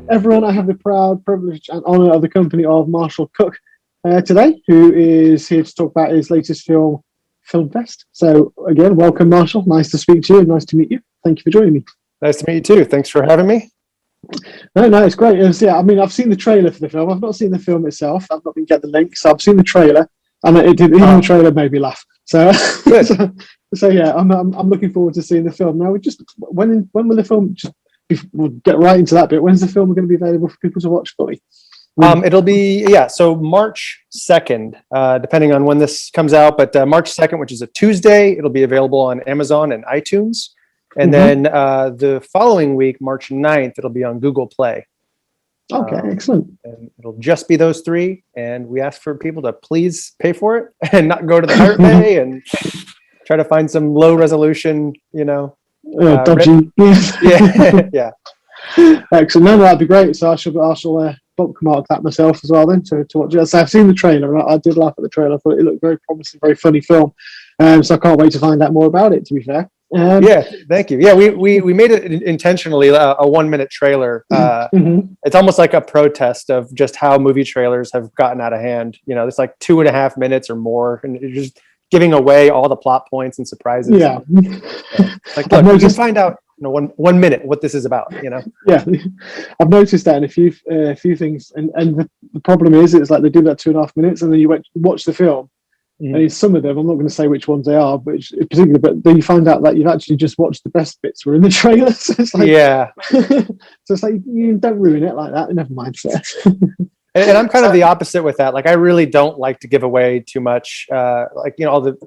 everyone. I have the proud privilege and honour of the company of Marshall Cook today, who is here to talk about his latest film, FILMFEST. So again, welcome, Marshall. Nice to speak to you and nice to meet you. Thank you for joining me. Nice to meet you too. Thanks for having me. No, it's great. I mean, I've seen the trailer for the film. I've not seen the film itself. I've not been get the link, so I've seen the trailer, and even the trailer made me laugh. So, so yeah, I'm looking forward to seeing the film. Now, when will the film? We'll get right into that bit. When's the film going to be available for people to watch fully? It'll be so March 2nd, depending on when this comes out. But March 2nd, which is a Tuesday, it'll be available on Amazon and iTunes. And then the following week, March 9th, it'll be on Google Play. Okay, excellent. And it'll just be those three. And we ask for people to please pay for it and not go to the Pirate Bay and try to find some low resolution, dodgy. Yeah. Excellent. No, that'd be great. So I shall bookmark that myself as well then to watch it. So I've seen the trailer. And I did laugh at the trailer. I thought it looked very promising, very funny film. So I can't wait to find out more about it, to be fair. Thank you. Yeah, we made it intentionally a 1-minute trailer. It's almost like a protest of just how movie trailers have gotten out of hand. It's like 2.5 minutes or more, and you're just giving away all the plot points and surprises. Yeah. Like, look, you can find out one minute what this is about. Yeah, I've noticed that in a few things, and the problem is it's like they do that 2.5 minutes, and then you watch the film. And in some of them, I'm not going to say which ones they are, but particularly, but then you find out that you've actually just watched the best bits were in the trailer. So it's like, so it's like you don't ruin it like that. Never mind. And I'm kind of the opposite with that. Like, I really don't like to give away too much, all the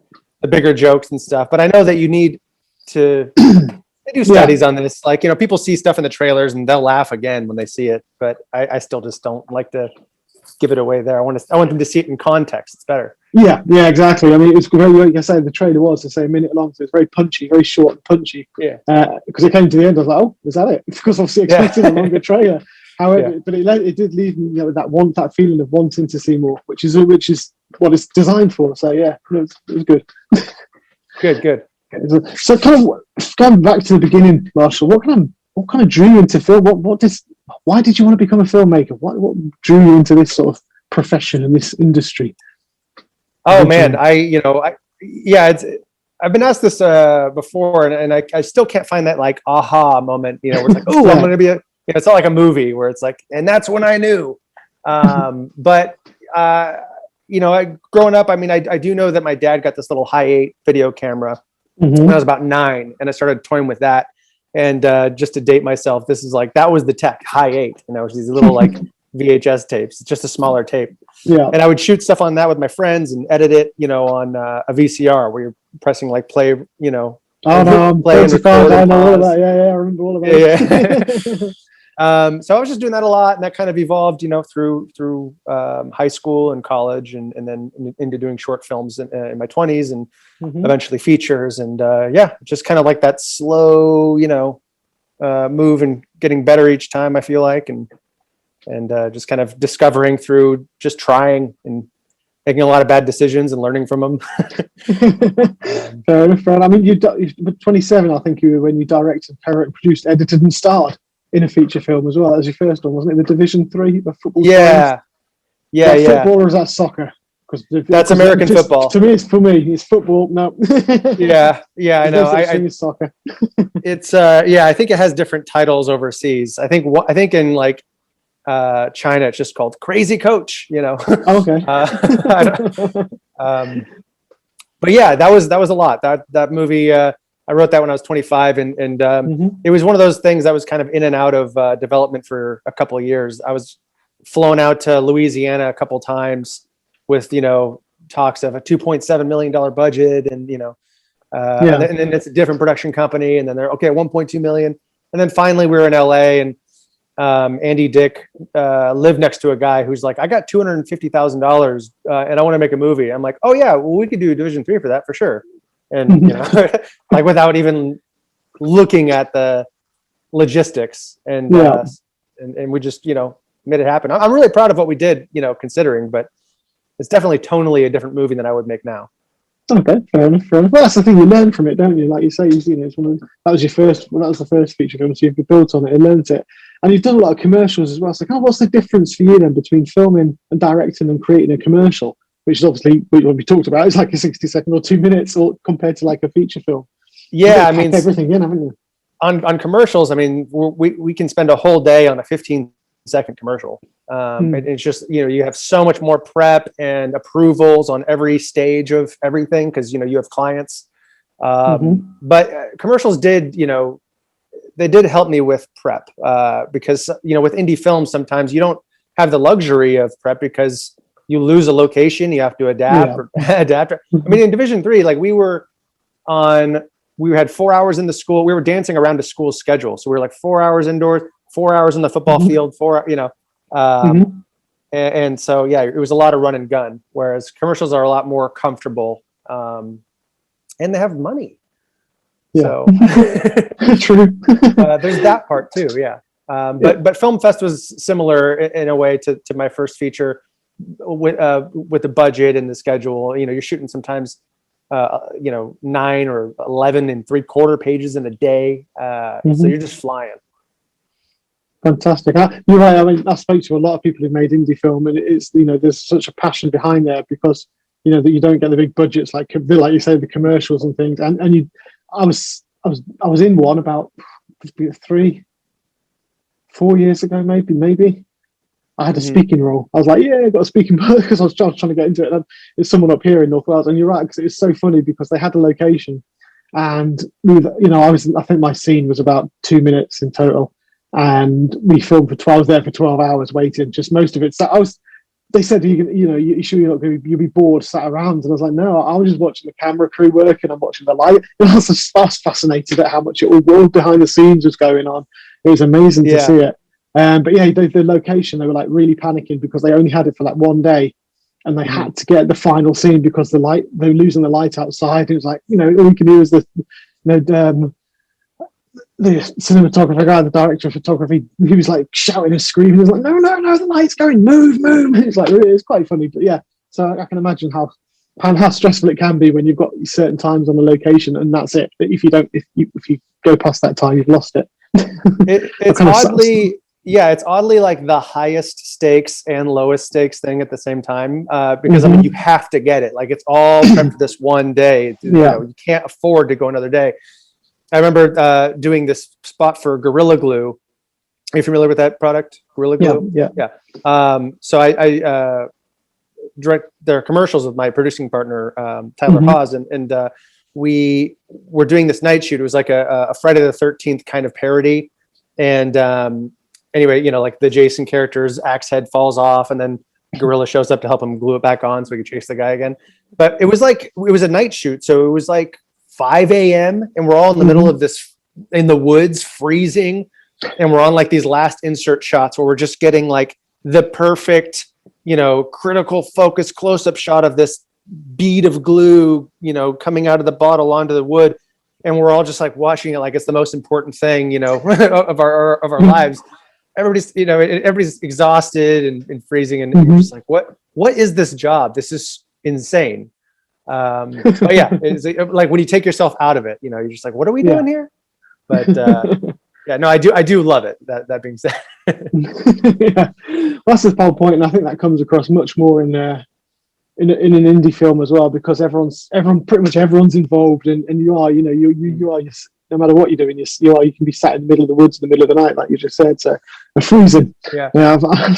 bigger jokes and stuff. But I know that you need to do studies on this. Like, people see stuff in the trailers and they'll laugh again when they see it. But I still just don't like to give it away there. I want them to see it in context. It's better. Yeah, exactly. I mean, it's very, like I said, the trailer was to say a minute long, so it's very punchy, very short and punchy. Yeah. Because it came to the end, I was like, oh, is that it? Because obviously expecting a longer trailer. However, but it did leave me with that feeling of wanting to see more, which is what it's designed for. So yeah, it was good. Good. So kind of going back to the beginning, Marshall, what kind of drew you into film? Why did you want to become a filmmaker? What drew you into this sort of profession and this industry? Oh man, I've been asked this before, and I still can't find that like aha moment. Where it's like, oh, I'm going to be it's not like a movie where it's like, and that's when I knew. But growing up, I mean, I do know that my dad got this little Hi8 video camera when I was about 9, and I started toying with that. And just to date myself, this is like, that was the tech, Hi8, these little like VHS tapes. It's just a smaller tape. Yeah. And I would shoot stuff on that with my friends and edit it, on a VCR where you're pressing like play, Oh no, play and record. I know all of that. Yeah, I remember all of that. Yeah. So I was just doing that a lot, and that kind of evolved, through high school and college, and then into doing short films in my 20s, and eventually features, and just kind of like that slow, move and getting better each time, I feel like, and just kind of discovering through just trying and making a lot of bad decisions and learning from them. Fair enough. I mean, you're 27, I think you were, when you directed, produced, edited, and starred in a feature film as well. That was your first one, wasn't it? The Division 3 football. Yeah. Football, or is that soccer? That's American football. For me, it's football. No. Yeah, I know. It's soccer. It's I think it has different titles overseas. I think in like China, it's just called Crazy Coach. Okay. But yeah, that was a lot. That movie. I wrote that when I was 25, and it was one of those things that was kind of in and out of development for a couple of years. I was flown out to Louisiana a couple of times with talks of a $2.7 million budget, and and then it's a different production company, and then they're okay, 1.2 million, and then finally we were in LA, and Andy Dick lived next to a guy who's like, I got $250,000 and I want to make a movie. I'm like, oh yeah, well, we could do Division 3 for that for sure. And like without even looking at the logistics, and we just made it happen. I'm really proud of what we did, considering, but it's definitely tonally a different movie than I would make now. Okay, fair enough. Well, that's the thing, you learn from it, don't you? Like you say, it's one of, that was the first feature film, so you've built on it and learned it. And you've done a lot of commercials as well. So kind of what's the difference for you then between filming and directing and creating a commercial, which is obviously what we talked about, it's like a 60-second or 2 minutes, or compared to like a feature film? Yeah, I mean, everything in, haven't you? On commercials, I mean, we can spend a whole day on a 15-second commercial. It's just, you have so much more prep and approvals on every stage of everything, because you have clients. But commercials did, they did help me with prep, because with indie films sometimes you don't have the luxury of prep because you lose a location, you have to adapt. Adapt. I mean, in Division 3, like we had 4 hours in the school. We were dancing around the school schedule, so we were like 4 hours indoors, 4 hours in the football field, and so yeah, it was a lot of run and gun. Whereas commercials are a lot more comfortable, and they have money. So true. There's that part too. Yeah. But FilmFest was similar in a way to my first feature, with the budget and the schedule. You're shooting sometimes 9 or 11 and 3/4 pages in a day. So you're just flying. Fantastic. You're right. I mean, I spoke to a lot of people who've made indie film, and it's there's such a passion behind there, because that you don't get the big budgets like you say, the commercials and things. And I was in one about 3-4 years ago, maybe. I had a speaking role. I was like, yeah, I got a speaking role, because I was trying to get into it. And it's someone up here in North Wales, and you're right, because it was so funny because they had a location, and I think my scene was about 2 minutes in total, and we filmed I was there for 12 hours waiting. Just most of it. So they said, you sure you're not going to you'll be bored sat around? And I was like, no, I was just watching the camera crew work, and I'm watching the light. And I was fascinated at how much it all behind the scenes was going on. It was amazing to see it. But yeah, the location, they were like really panicking because they only had it for like one day, and they had to get the final scene because they were losing the light outside. It was like, all you can do is the cinematographer guy, the director of photography, he was like shouting and screaming. He was like, no, the light's going, move. It's like, it's quite funny. But yeah, so I can imagine how stressful it can be when you've got certain times on the location, and that's it. But if you go past that time, you've lost it. It's oddly like the highest stakes and lowest stakes thing at the same time, because I mean, you have to get it. Like, it's all prepped for this one day. You can't afford to go another day. I remember doing this spot for Gorilla Glue. Are you familiar with that product, Gorilla Glue? Yeah. So I direct their commercials with my producing partner, Tyler Hawes, and we were doing this night shoot. It was like a Friday the 13th kind of parody. And anyway, like the Jason character's axe head falls off, and then Gorilla shows up to help him glue it back on so we could chase the guy again. But it was a night shoot. So it was like 5 a.m. and we're all in the middle of this, in the woods, freezing. And we're on like these last insert shots where we're just getting like the perfect, critical focus close-up shot of this bead of glue, coming out of the bottle onto the wood. And we're all just like watching it like it's the most important thing, of our lives. Everybody's exhausted and freezing, and you're just like, what is this job? This is insane. But yeah, it's like when you take yourself out of it, you're just like, what are we doing here? But yeah, no, I do love it. That being said, that's the whole point, and I think that comes across much more in an indie film as well, because pretty much everyone's involved, and you are no matter what you're doing, you can be sat in the middle of the woods in the middle of the night, like you just said. So, freezing. Yeah, a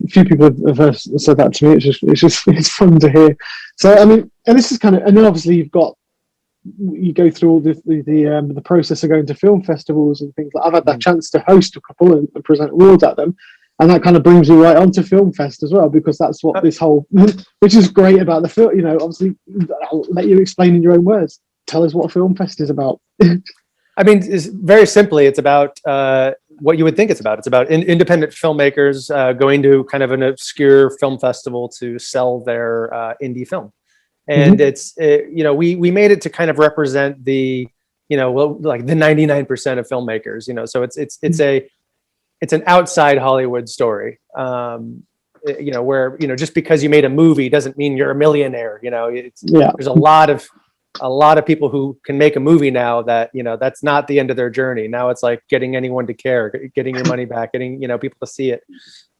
few people have said that to me. It's fun to hear. So I mean, and this is kind of, and then obviously you go through all the process of going to film festivals and things. Like I've had that chance to host a couple and present awards at them, and that kind of brings you right onto FilmFest as well, because that's what this whole, which is great about the film. Obviously, I'll let you explain in your own words. Tell us what FilmFest is about. I mean, it's very simply, it's about what you would think it's about. It's about independent filmmakers going to kind of an obscure film festival to sell their indie film. And we made it to kind of represent the, like the 99% of filmmakers, so it's an outside Hollywood story, where, just because you made a movie doesn't mean you're a millionaire. There's a lot of a lot of people who can make a movie now that, you know, that's not the end of their journey. Now it's like getting anyone to care, getting your money back, getting, you know, people to see it.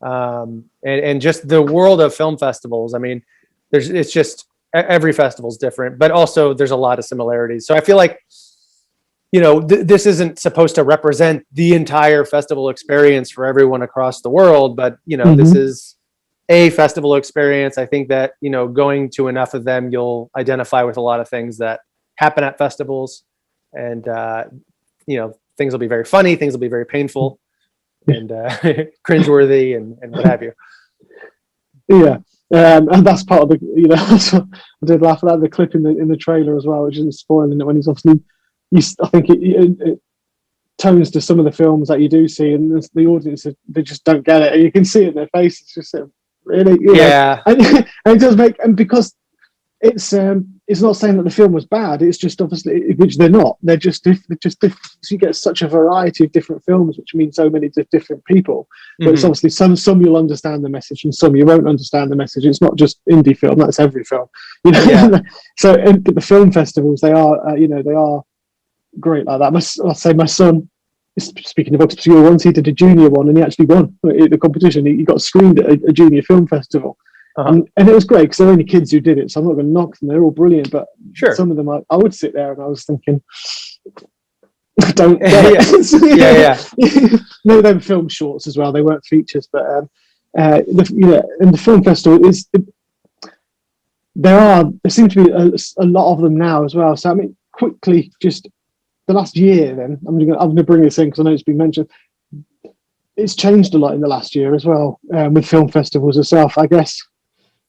And just the world of film festivals. I mean, it's just every festival is different, but also there's a lot of similarities. So I feel like, you know, this isn't supposed to represent the entire festival experience for everyone across the world, but, you know, this is a festival experience. I think that, you know, going to enough of them, you'll identify with a lot of things that happen at festivals, and, you know, things will be very funny, things will be very painful and cringeworthy and what have you. Yeah. And that's part of the, you know, I did laugh at the clip in the trailer as well, which isn't spoiling it, when he's obviously, I think it tones to some of the films that you do see, and the audience, they just don't get it, and you can see it in their face. It's just really, you know, and it does make, and because it's not saying that the film was bad, it's just obviously, which they're not, they're just different. So you get such a variety of different films, which means so many different people. But it's obviously some you'll understand the message and some you won't understand the message. It's not just indie film, that's every film, you know. So the film festivals, they are you know, they are great like that. I'll say my son, speaking of obscure ones, he did a junior one and he actually won the competition. He got screened at a junior film festival. And it was great because they're only kids who did it, so I'm not going to knock them. They're all brilliant, but some of them, I would sit there and I was thinking, don't get it. No, they were film shorts as well. They weren't features, but you know, in the film festival there seem to be a lot of them now as well. So I mean, quickly, just the last year, then I'm going to bring this in because I know it's been mentioned. It's changed a lot in the last year as well, with film festivals itself, I guess.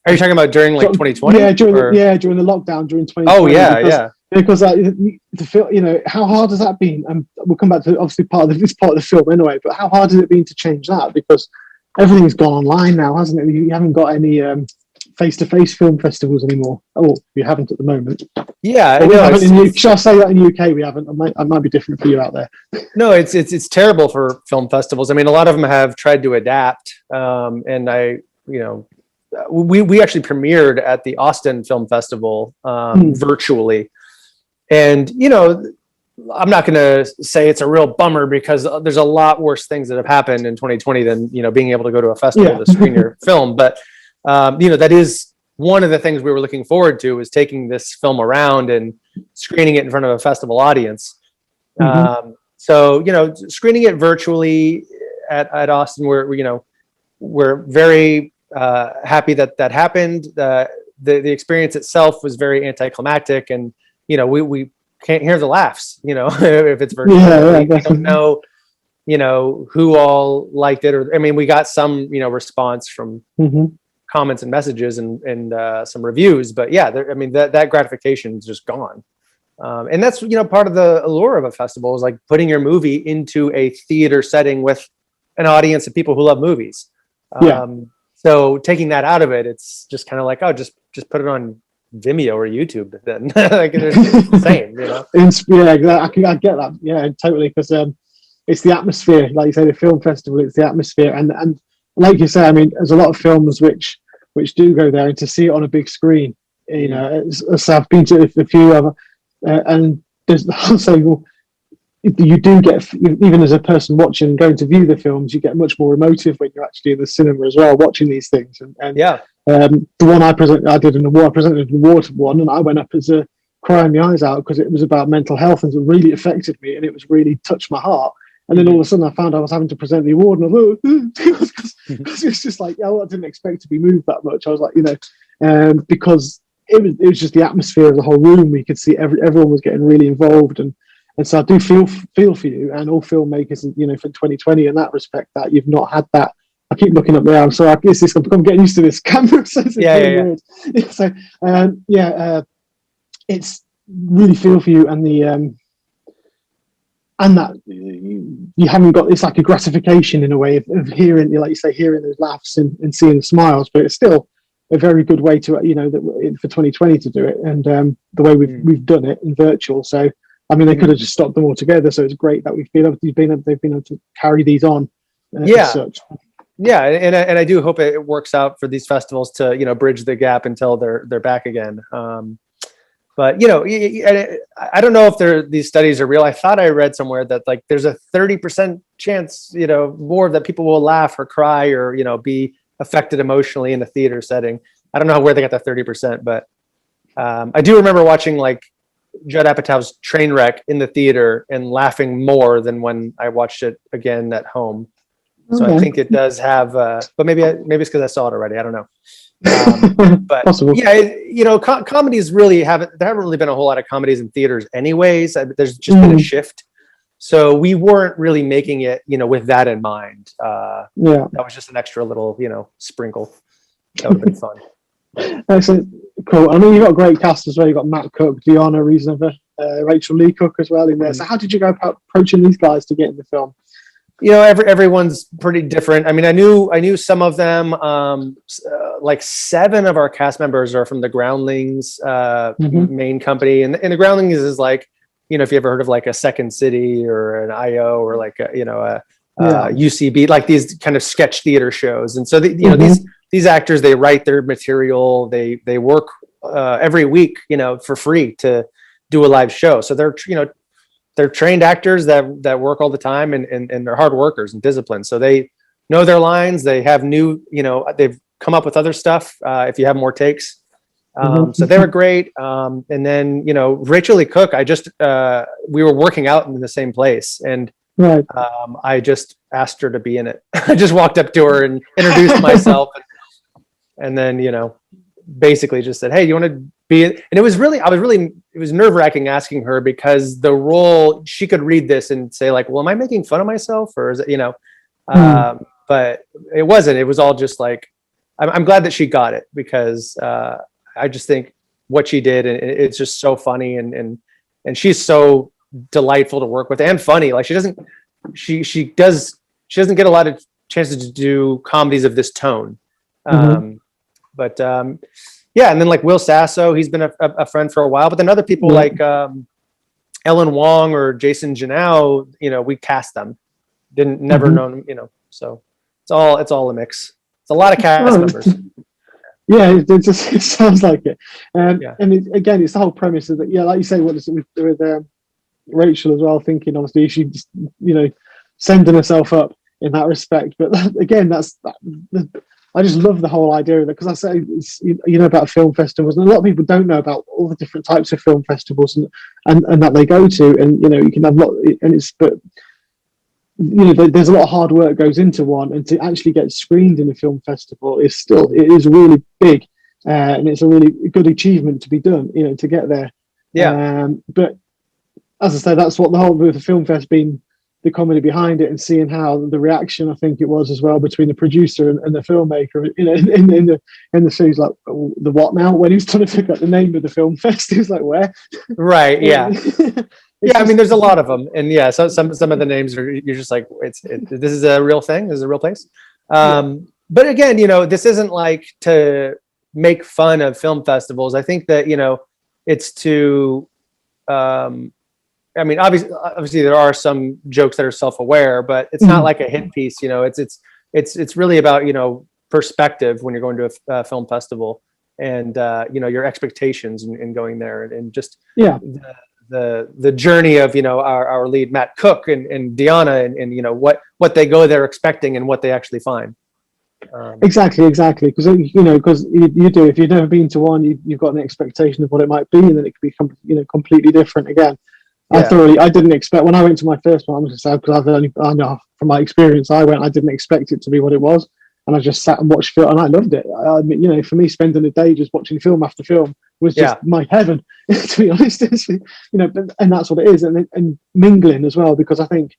Are you talking about during like 2020? Yeah, during the lockdown during 2020. Oh yeah, because the film, you know, how hard has that been? And we'll come back to obviously part of the film anyway. But how hard has it been to change that? Because everything's gone online now, hasn't it? You haven't got any face-to-face film festivals anymore. Oh, we haven't at the moment. Yeah, shall I say that in the UK we haven't? It might be different for you out there. No, it's terrible for film festivals. I mean, a lot of them have tried to adapt, and we actually premiered at the Austin Film Festival virtually, and you know, I'm not going to say it's a real bummer because there's a lot worse things that have happened in 2020 than, you know, being able to go to a festival to screen your film. But you know, that is one of the things we were looking forward to, is taking this film around and screening it in front of a festival audience. So, you know, screening it virtually at Austin, we're very happy that happened. The experience itself was very anticlimactic, and you know, we can't hear the laughs, you know, if it's virtual. We don't know, you know, who all liked it, or I mean, we got some, you know, response from comments and messages and some reviews, but yeah, I mean, that gratification is just gone. And that's, you know, part of the allure of a festival, is like putting your movie into a theater setting with an audience of people who love movies. So taking that out of it, it's just kind of like, oh, just put it on Vimeo or YouTube then. Like, it's the same, you know? Yeah, exactly. I get that. Yeah, totally. Because it's the atmosphere, like you say, the film festival, it's the atmosphere. And like you say, I mean, there's a lot of films which do go there, and to see it on a big screen, you know, so I've been to a few of them, and there's also, you do get, even as a person watching and going to view the films, you get much more emotive when you're actually in the cinema as well, watching these things. And the one I presented an award one, and I went up as a crying my eyes out because it was about mental health, and it really affected me, and it was really touched my heart. And then all of a sudden I found I was having to present the award, and I was it's just like, I didn't expect to be moved that much. I was like, you know, because it was just the atmosphere of the whole room. We could see everyone was getting really involved, and so I do feel for you and all filmmakers, you know, for 2020 in that respect, that you've not had that. I keep looking up there. I'm sorry. I'm getting used to this camera. So it's weird. So it's really feel for you, and the and that you haven't got, it's like a gratification in a way of hearing, like you say, hearing those laughs and seeing the smiles. But it's still a very good way to, you know, for 2020 to do it, and the way we've done it in virtual. So I mean, they could have just stopped them all together. So it's great that they've been able to carry these on. As such. Yeah, and I do hope it works out for these festivals to, you know, bridge the gap until they're back again. But I don't know if these studies are real. I thought I read somewhere that like there's a 30% chance, more that people will laugh or cry or be affected emotionally in a theater setting. I don't know where they got that 30%, but I do remember watching like Judd Apatow's Trainwreck in the theater and laughing more than when I watched it again at home. So I think it does have, but maybe it's because I saw it already. I don't know. But Possible. yeah, comedies really there haven't really been a whole lot of comedies in theaters anyways. There's just been a shift. So we weren't really making it, with that in mind. That was just an extra little, sprinkle. That would have been fun. Excellent. Cool. I mean, you've got a great cast as well. You've got Matt Cook, Diona Reasonover, Rachael Leigh Cook as well in there. So how did you go about approaching these guys to get in the film? Everyone's pretty different. I mean, I knew some of them. Like 7 of our cast members are from the Groundlings main company, and the Groundlings is like, if you ever heard of like a Second City or an IO or like a UCB, like these kind of sketch theater shows. And so these actors, they write their material, they work every week, for free to do a live show. So they're trained actors that work all the time and they're hard workers and disciplined. So they know their lines. They have they've come up with other stuff. If you have more takes. So they were great. And then, Rachael Leigh Cook, we were working out in the same place and I just asked her to be in it. I just walked up to her and introduced myself and then, basically just said, hey, you want to be in? And it was nerve-wracking asking her because the role, she could read this and say like, well, am I making fun of myself or is it, but it wasn't. It was all just like, I'm glad that she got it because I just think what she did, and it's just so funny and she's so delightful to work with and funny. Like she doesn't get a lot of chances to do comedies of this tone. But and then like Will Sasso, he's been a friend for a while. But then other people like Ellen Wong or Jason Janau, we cast them. Never known them, so it's all a mix. It's a lot of cast members. Yeah, it sounds like it. And again, it's the whole premise of that. Yeah, like you say, what is it with Rachel as well? Thinking obviously she's sending herself up in that respect. But again, I just love the whole idea of it because I say about film festivals, and a lot of people don't know about all the different types of film festivals and that they go to, and you can have there's a lot of hard work goes into one, and to actually get screened in a film festival it is really big, and it's a really good achievement to be done, to get there. But as I say, that's what the whole with the film fest being the comedy behind it, and seeing how the reaction I think it was as well between the producer and the filmmaker, in the series, like the what now when he was trying to figure out the name of the film fest, he was like, where? Right. Yeah. I mean, there's a lot of them, and some of the names are, you're just like, this is a real thing. This is a real place. But again, this isn't like to make fun of film festivals. I think that it's to I mean, obviously there are some jokes that are self-aware, but it's not like a hit piece. It's really about perspective when you're going to a film festival, and your expectations in going there, and just the journey of our lead Matt Cook and Diona, and what they go there expecting and what they actually find. Exactly, because you do, if you've never been to one, you've got an expectation of what it might be, and then it could be completely different again. I didn't expect, when I went to my first one, I'm just saying, because I know from my experience, I didn't expect it to be what it was, and I just sat and watched film, and I loved it. For me, spending a day just watching film after film was just my heaven, to be honest. And that's what it is, and mingling as well, because I think,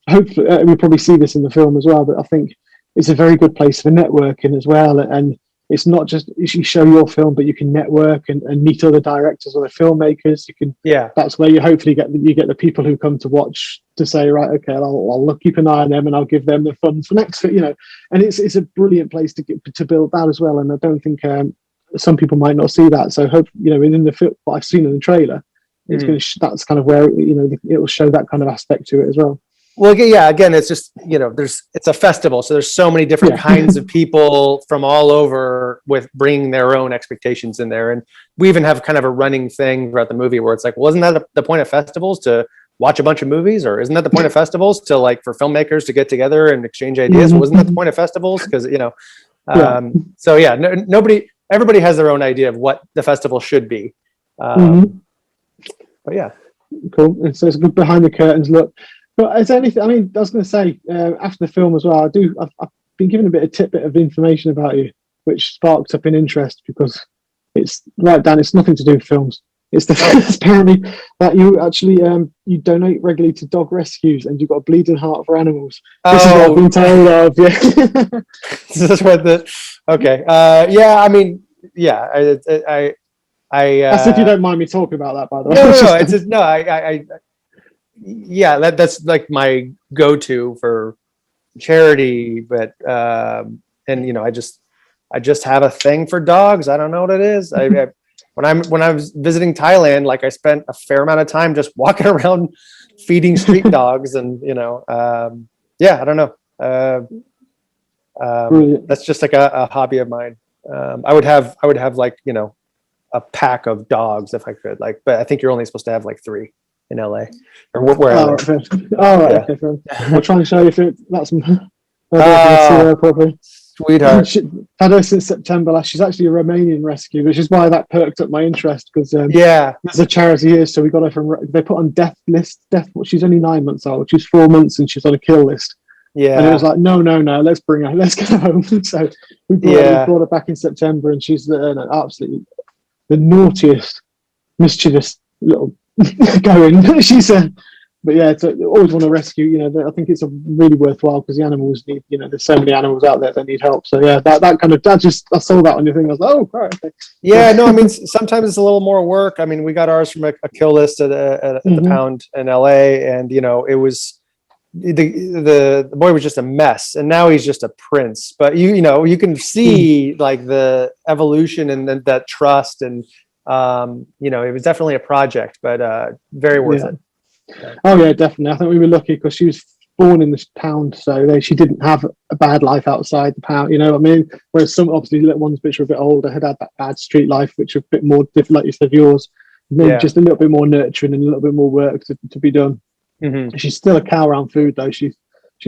hopefully, we'll probably see this in the film as well, but I think it's a very good place for networking as well, and it's not just you show your film, but you can network and meet other directors, other filmmakers. You can, that's where you hopefully get the people who come to watch to say, right, okay, I'll keep an eye on them and I'll give them the funds for next, and it's a brilliant place to build that as well. And I don't think some people might not see that. So hope within the film, what I've seen in the trailer, it's going to that's kind of where it will show that kind of aspect to it as well. Well, yeah, again, it's just, it's a festival. So there's so many different kinds of people from all over with bringing their own expectations in there. And we even have kind of a running thing throughout the movie where it's like, wasn't that the point of festivals, to watch a bunch of movies? Or isn't that the point of festivals to, like, for filmmakers to get together and exchange ideas? Wasn't that the point of festivals? Because, so yeah, everybody has their own idea of what the festival should be. But yeah. Cool. And so it's a good behind the curtains look. But is there anything? I mean, I was going to say after the film as well. I've been given a bit of tidbit of information about you, which sparked up in interest because it's right, Dan. It's nothing to do with films. It's apparently that you actually you donate regularly to dog rescues and you've got a bleeding heart for animals. This is what I've been told of. Yeah. This is what okay. Yeah. I mean, yeah. I That's if you don't mind me talking about that, by the way. No. It's just, no. Yeah, that's like my go-to for charity, but and I just have a thing for dogs. I don't know what it is. When I was visiting Thailand, like, I spent a fair amount of time just walking around feeding street dogs, and yeah, I don't know. That's just like a hobby of mine. I would have like, a pack of dogs if I could, like, but I think you're only supposed to have like 3 in LA or wherever. Right, okay. I'll try and show you if that's properly. Sweetheart. Had her since September last. She's actually a Romanian rescue, which is why that perked up my interest, because there's a charity here, so we got her from. They put on death list. She's only 9 months old. She's 4 months and she's on a kill list. Yeah, and it was like no, let's bring her. Let's get her home. So we brought her back in September, and she's absolutely the naughtiest, mischievous little going. She's but yeah, always want to rescue. I think it's a really worthwhile because the animals need. There's so many animals out there that need help. So yeah, I saw that on your thing. I was like, oh, right. Okay. Yeah, no, I mean, sometimes it's a little more work. I mean, we got ours from a kill list at the Pound in LA, and it was the boy was just a mess, and now he's just a prince. But you can see like the evolution and that trust, and it was definitely a project, but very worth it. Oh yeah, definitely. I think we were lucky because she was born in this Pound, so she didn't have a bad life outside the Pound. You know what I mean? Whereas some obviously little ones which were a bit older had that bad street life, which are a bit more different, like you said, yours. Maybe just a little bit more nurturing and a little bit more work to be done. She's still a cow around food though. She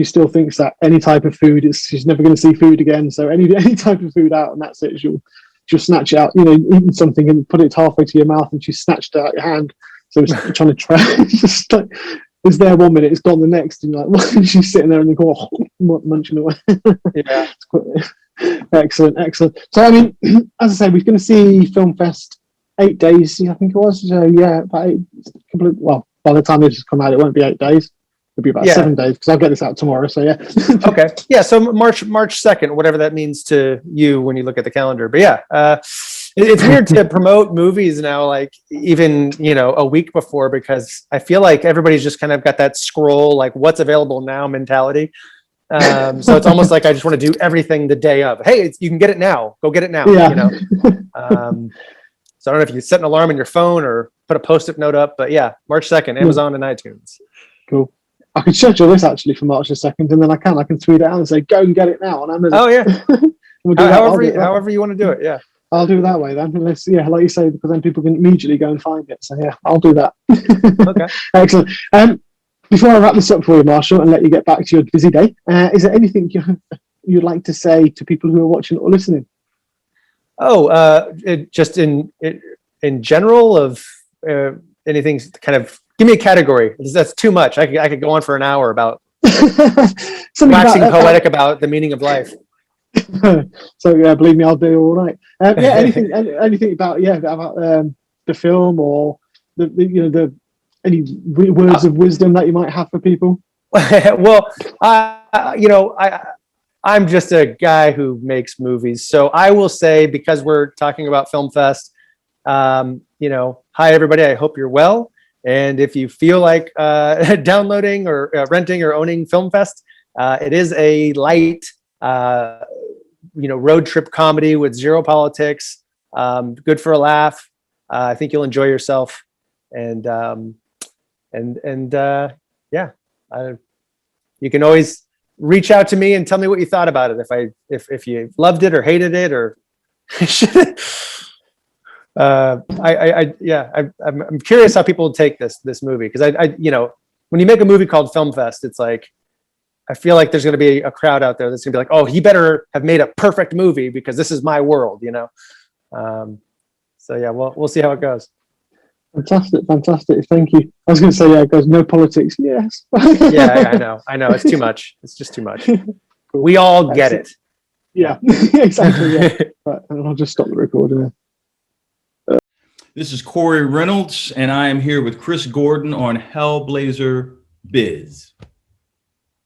still thinks that any type of food she's never going to see food again. So any type of food out, and that's it. She'll snatch it out. Eating something and put it halfway to your mouth, and she's snatched it out your hand. So it's trying to try. It's just like it's there 1 minute, it's gone the next, and you're like, and she's sitting there and they go munching away. Yeah, excellent. So I mean, as I say, we're going to see FilmFest 8 days. I think it was. So yeah, about by the time this has come out, it won't be 8 days. It'll be about 7 days because I'll get this out tomorrow. So yeah. Okay. Yeah. So March 2nd, whatever that means to you when you look at the calendar. But yeah, it's weird to promote movies now, like even, a week before, because I feel like everybody's just kind of got that scroll, like what's available now mentality. So it's almost like I just want to do everything the day of. Hey, you can get it now. Go get it now. Yeah. So I don't know if you set an alarm on your phone or put a Post-it note up, but yeah, March 2nd, Amazon and iTunes. Cool. I can schedule this actually for March the 2nd, and then I can tweet it out and say, go and get it now on Amazon. Oh yeah. However you want to do it. Yeah. I'll do it that way then. Unless, like you say, because then people can immediately go and find it. So yeah, I'll do that. Okay. Excellent. Before I wrap this up for you, Marshall, and let you get back to your busy day, is there anything you'd like to say to people who are watching or listening? Just in general of anything, kind of give me a category. That's too much. I could go on for an hour about waxing poetic about the meaning of life. So yeah, believe me, I'll do all right. Anything about the film or any words of wisdom that you might have for people? Well, I'm just a guy who makes movies, so I will say, because we're talking about FilmFest, hi everybody. I hope you're well, and if you feel like downloading or renting or owning FilmFest, it is a light. Road trip comedy with zero politics, good for a laugh. I think you'll enjoy yourself. And you can always reach out to me and tell me what you thought about it. If you loved it or hated it or I'm curious how people will take this movie, because I when you make a movie called FilmFest, it's like, I feel like there's going to be a crowd out there that's going to be like, oh, he better have made a perfect movie because this is my world, So yeah, we'll see how it goes. Fantastic. Thank you. I was going to say, yeah, guys, no politics. Yes. Yeah, I know. It's too much. It's just too much. We all get it. Yeah, exactly. Yeah. Right, and I'll just stop the recording there. This is Corey Reynolds, and I am here with Chris Gordon on Hellblazer Biz.